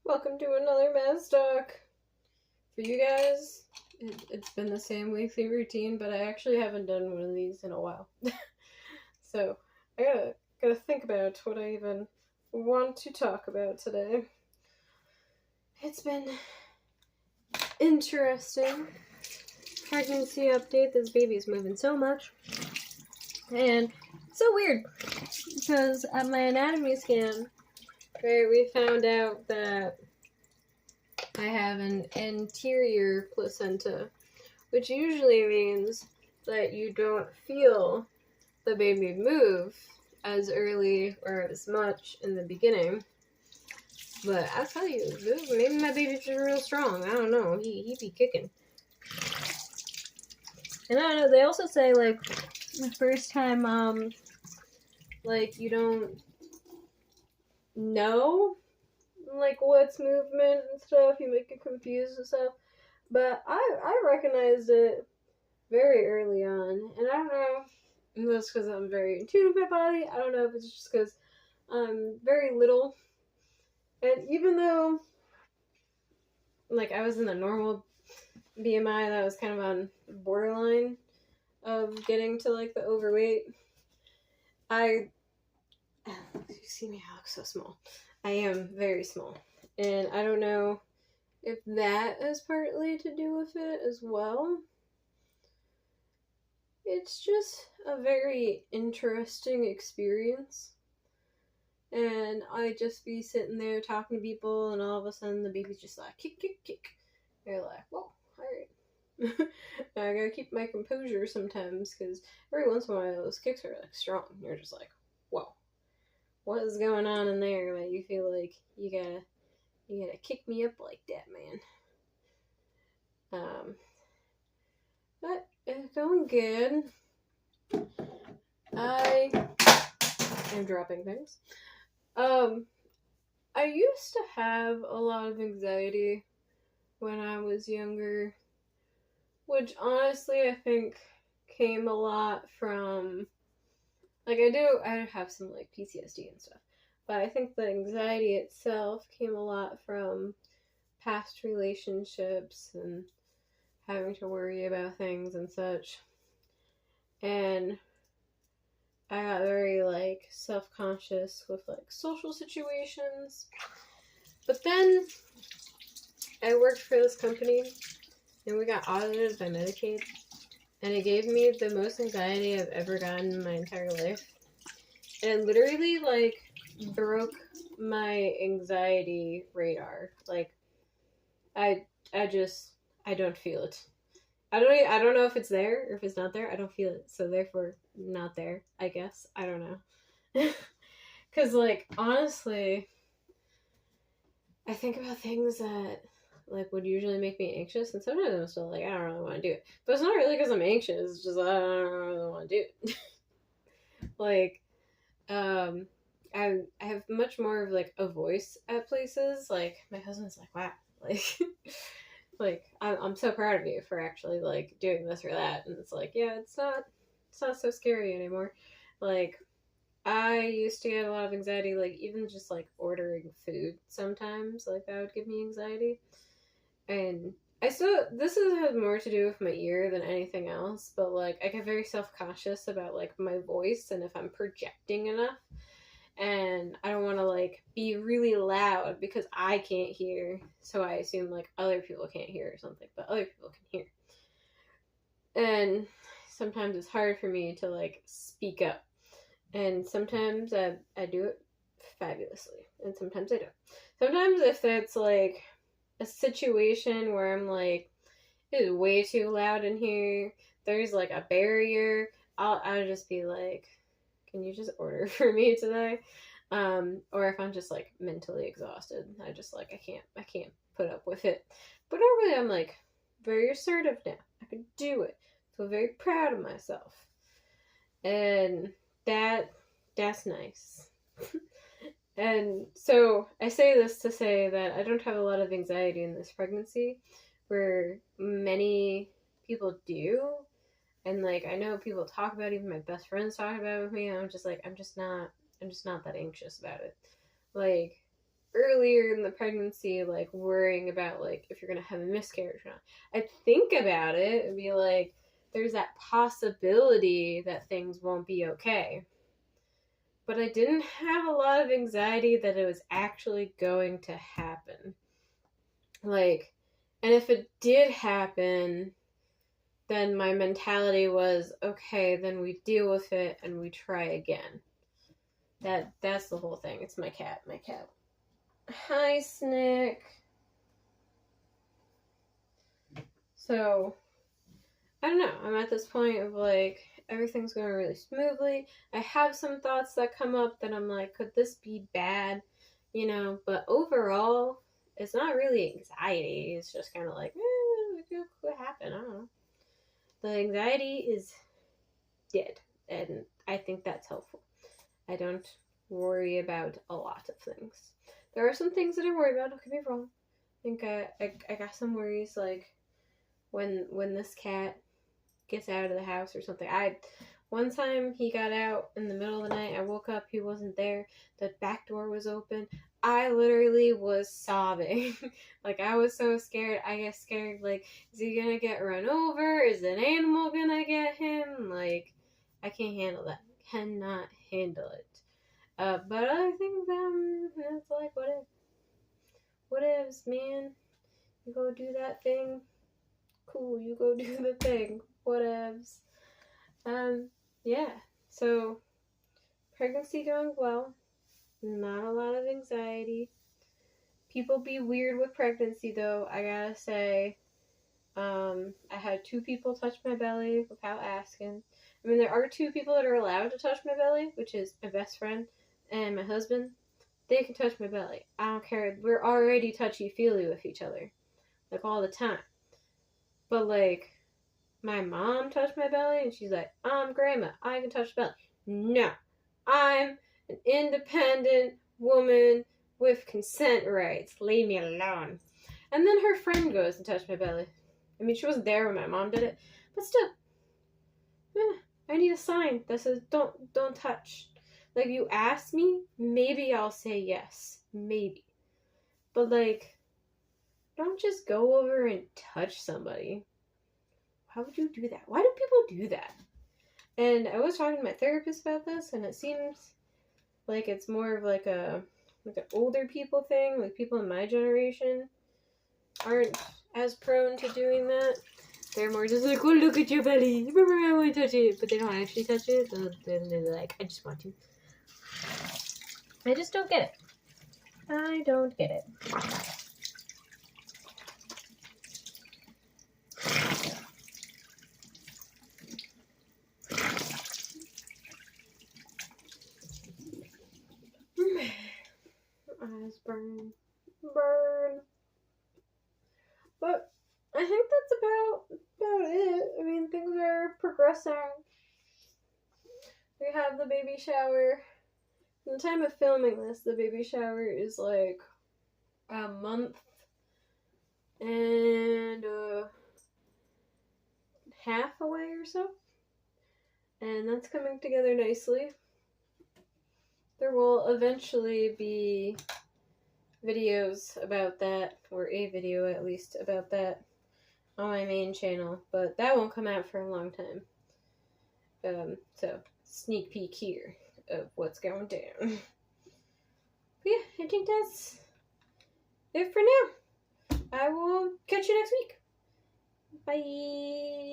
Welcome to another Maz Talk. For you guys, it's been the same weekly routine, but I actually haven't done one of these in a while. So, I gotta think about what I even want to talk about today. It's been interesting. Pregnancy update, this baby's moving so much. And it's so weird, because at my anatomy scan, right, we found out that I have an anterior placenta, which usually means that you don't feel the baby move as early or as much in the beginning. But I'll tell you, maybe my baby's just real strong. I don't know. He be kicking. And I don't know, they also say, like, the first time, like, you don't know, like, what's movement and stuff. You might get confused and stuff. But I recognized it very early on. And I don't know if that's because I'm very in tune with my body. I don't know if it's just because I'm very little. And even though, like, I was in the normal BMI, that was kind of on borderline of getting to, like, the overweight. You see me, I look so small. I am very small. And I don't know if that has partly to do with it as well. It's just a very interesting experience. And I just be sitting there talking to people, and all of a sudden the baby's just like, kick, kick, kick. You're like, whoa, alright. I gotta keep my composure sometimes, because every once in a while those kicks are like strong. You're just like, whoa, what is going on in there? Like, you feel like you gotta kick me up like that, man. But it's going good. I am dropping things. I used to have a lot of anxiety when I was younger, which honestly I think came a lot from, like, I have some, like, PTSD and stuff, but I think the anxiety itself came a lot from past relationships and having to worry about things and such. And I got very, like, self-conscious with, like, social situations. But then I worked for this company, and we got audited by Medicaid, and it gave me the most anxiety I've ever gotten in my entire life. And it literally, like, broke my anxiety radar. Like, I don't feel it. I don't know if it's there or if it's not there. I don't feel it, so therefore not there, I guess. I don't know. Because, like, honestly, I think about things that, like, would usually make me anxious, and sometimes I'm still like, I don't really want to do it. But it's not really because I'm anxious, it's just I don't really want to do it. Like, I have much more of, like, a voice at places. Like, my husband's like, wow, like, like, I'm so proud of you for actually, like, doing this or that. And it's like, yeah, it's not so scary anymore. Like, I used to get a lot of anxiety, like, even just, like, ordering food sometimes. Like, that would give me anxiety. And this has more to do with my ear than anything else, but, like, I get very self-conscious about, like, my voice and if I'm projecting enough. And I don't want to, like, be really loud because I can't hear, so I assume, like, other people can't hear or something, but other people can hear. And sometimes it's hard for me to, like, speak up. And sometimes I do it fabulously, and sometimes I don't. Sometimes if it's, like, a situation where I'm like, it is way too loud in here, there's, like, a barrier, I'll just be like, can you just order for me today? Or if I'm just, like, mentally exhausted, I just, like, I can't put up with it. But normally I'm, like, very assertive now. I can do it. I feel very proud of myself. And that's nice. And so I say this to say that I don't have a lot of anxiety in this pregnancy, where many people do. And, like, I know people talk about it, even my best friends talk about it with me, and I'm just like, I'm just not that anxious about it. Like, earlier in the pregnancy, like worrying about like if you're gonna have a miscarriage or not. I'd think about it and be like, there's that possibility that things won't be okay. But I didn't have a lot of anxiety that it was actually going to happen. Like, and if it did happen, then my mentality was, okay, then we deal with it and we try again. That's the whole thing. It's my cat. Hi, Snick. So, I don't know. I'm at this point of like, everything's going really smoothly. I have some thoughts that come up that I'm like, could this be bad? You know, but overall, it's not really anxiety. It's just kind of like, what happened? I don't know. The anxiety is dead, and I think that's helpful. I don't worry about a lot of things. There are some things that I worry about, don't get me wrong. I think I got some worries, like when this cat gets out of the house or something. One time he got out in the middle of the night, I woke up, he wasn't there, the back door was open. I literally was sobbing. Like, I was so scared. I get scared, like, is he gonna get run over? Is an animal gonna get him? Like, I can't handle that. Cannot handle it. But other things, it's like, what ifs, man? You go do that thing. Cool, you go do the thing. Whatevs. Yeah. So, pregnancy going well. Not a lot of anxiety. People be weird with pregnancy, though, I gotta say. I had 2 people touch my belly without asking. I mean, there are 2 people that are allowed to touch my belly, which is my best friend and my husband. They can touch my belly. I don't care. We're already touchy-feely with each other. Like, all the time. But, like, my mom touched my belly, and she's like, Grandma, I can touch belly. No. I'm an independent woman with consent rights. Leave me alone. And then her friend goes and touched my belly. I mean, she wasn't there when my mom did it, but still, I need a sign that says don't touch. Like, you ask me, maybe I'll say yes, maybe, but like, don't just go over and touch somebody. How would you do that? Why do people do that? And I was talking to my therapist about this, and it seems like it's more of like an older people thing. Like, people in my generation aren't as prone to doing that. They're more just like, oh, look at your belly. I want to touch it. But they don't actually touch it. So then they're like, I just want to. I just don't get it. I don't get it. Eyes burn. But I think that's about it. I mean, things are progressing. We have the baby shower. In the time of filming this, the baby shower is like a month and a half away or so. And that's coming together nicely. There will eventually be videos about that, or a video at least about that, on my main channel, but that won't come out for a long time. So, sneak peek here of what's going down. But yeah, I think that's it for now. I will catch you next week. Bye.